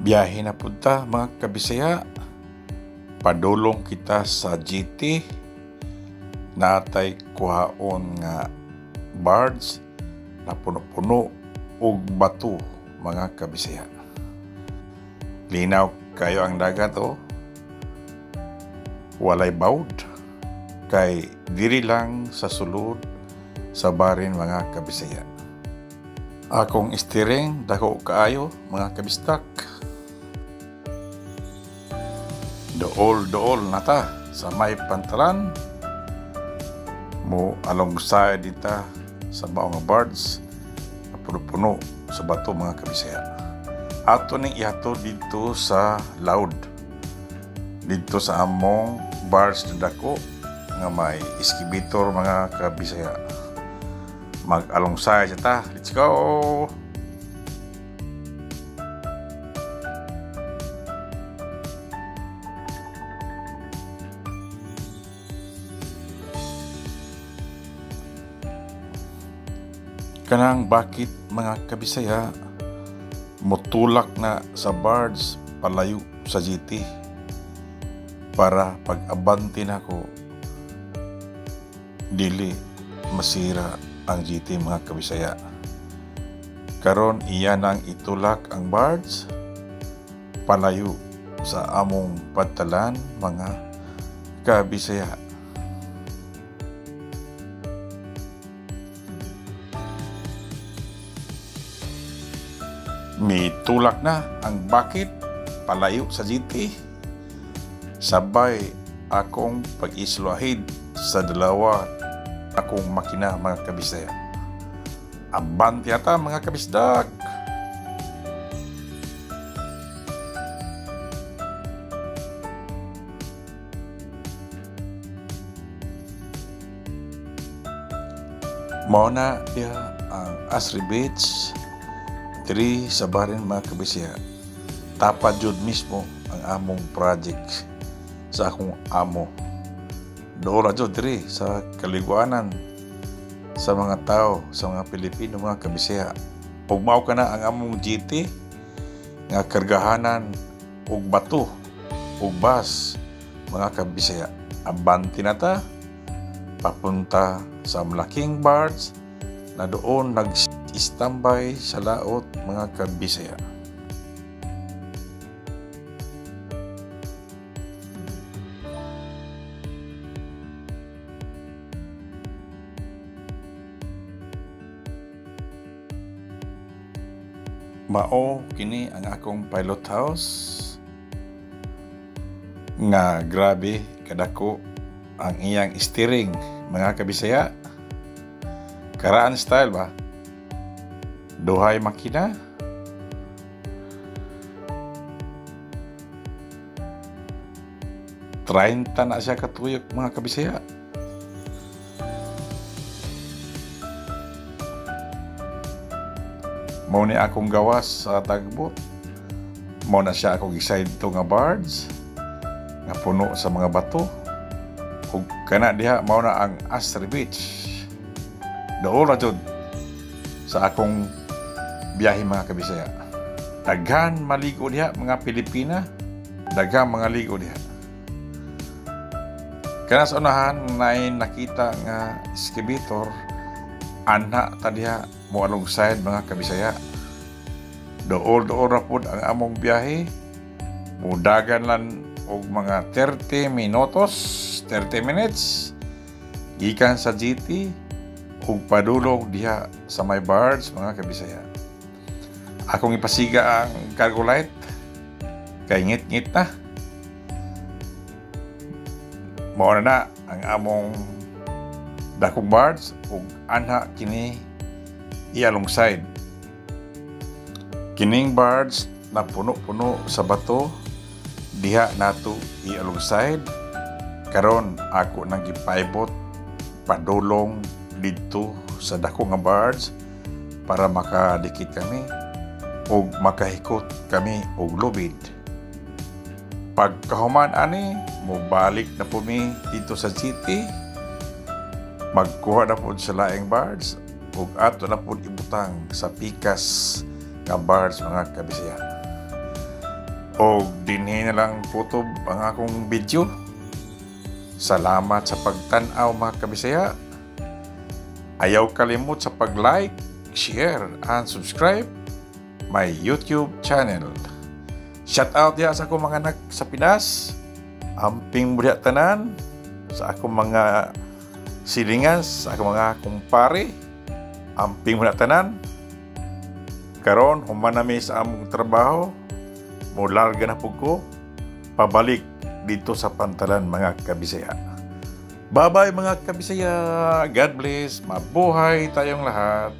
Biyahe na punta mga kabisaya. Padulong kita sa GT. Natay kuhaon nga barge na puno-puno og bato mga kabisaya. Linaw kayo ang dagat walay bawd kay diri lang sa sulod sa barin mga kabisaya. Akong steering dako kaayo mga kabistak. Dool nata sa may pantalan mo alongside dita sa mga barge na puno-puno sa bato mga kabisaya. Ato ning ihato dito sa loud dito sa among barge na dako nga may excavator mga kabisaya. Mag-alongside ta. Let's go! Kanang bakit mga kabisaya mutulak na sa barge palayo sa GT para pag-abante nako dili masira ang GT mga kabisaya. Karon iya nang itulak ang barge palayo sa among pantalan mga kabisaya. Mitulak na ang bakit palayo sa GT. Sabay akong pag-islahid sa dalawa akong makina mga kabisaya. Abante ata mga kabisdak. Mao na diha ang Asri Beach diri sa barin mga kabisaya. Tapad jud mismo ang among project sa akong amo. Doon jud diri sa kaliguanan sa mga tao, sa mga Pilipino mga kabisaya. Ug mao kana ang among GT nga kargahanan og bato ug bus mga kabisaya. Abante na ta papunta sa malaking barge na doon nag-standby sa laot mga kabisaya. Mao kini ang akong pilot house nga grabe kadako ang iyang steering mga kabisaya. Karaan style ba? Duhay makina. Trainta na siya katuyok mga kabisaya. Mao ni akong gawas sa tagbo. Mao na siya akong iside to nga barge nga puno sa mga bato. Ug kana diha mao na ang Asri Beach. Doon na jud sa akong biyahe mga kabisaya. Daghan maligo diha mga Pilipina. Daghan mga ligo diha. Kana sa unahan na nakita nga excavator anha ta diha mo alongside mga kabisaya. Dool ra pud ang among biyahe. Mudagan lang og mga 30 minutes gikan sa GT ug padulong diha sa may barge mga kabisaya. Akong ipasiga ang cargo light kay ngit-ngit na. Mao na ang among dakong barge ug anha kini i-alongside. Kining barge na puno-puno sa bato diha nato i-alongside. Karon ako nang gipaibot padulong dito sa dako nga barge para makadikit kami o makahikot kami og lubid. Pagkahuman ani, mubalik na po mi dito sa GT. Magkuha na po sa laing barge ug ato na po ibutang sa pikas nga barge mga kabisaya. O dinhi na lang putob ang akong video. Salamat sa pagtan-aw mga kabisaya. Ayaw kalimot sa pag-like, share, and subscribe my YouTube channel. Shout out ya sa akong mga anak sa Pinas. Amping mudya tanan. Sa akong mga silingas, sa akong mga kumpare. Amping mudya tanan. Karon humanami sa among trabaho. Mularga na po ko. Pabalik dito sa Pantalan mga kabisaya. Bye-bye mga kabisaya. God bless. Mabuhay tayong lahat.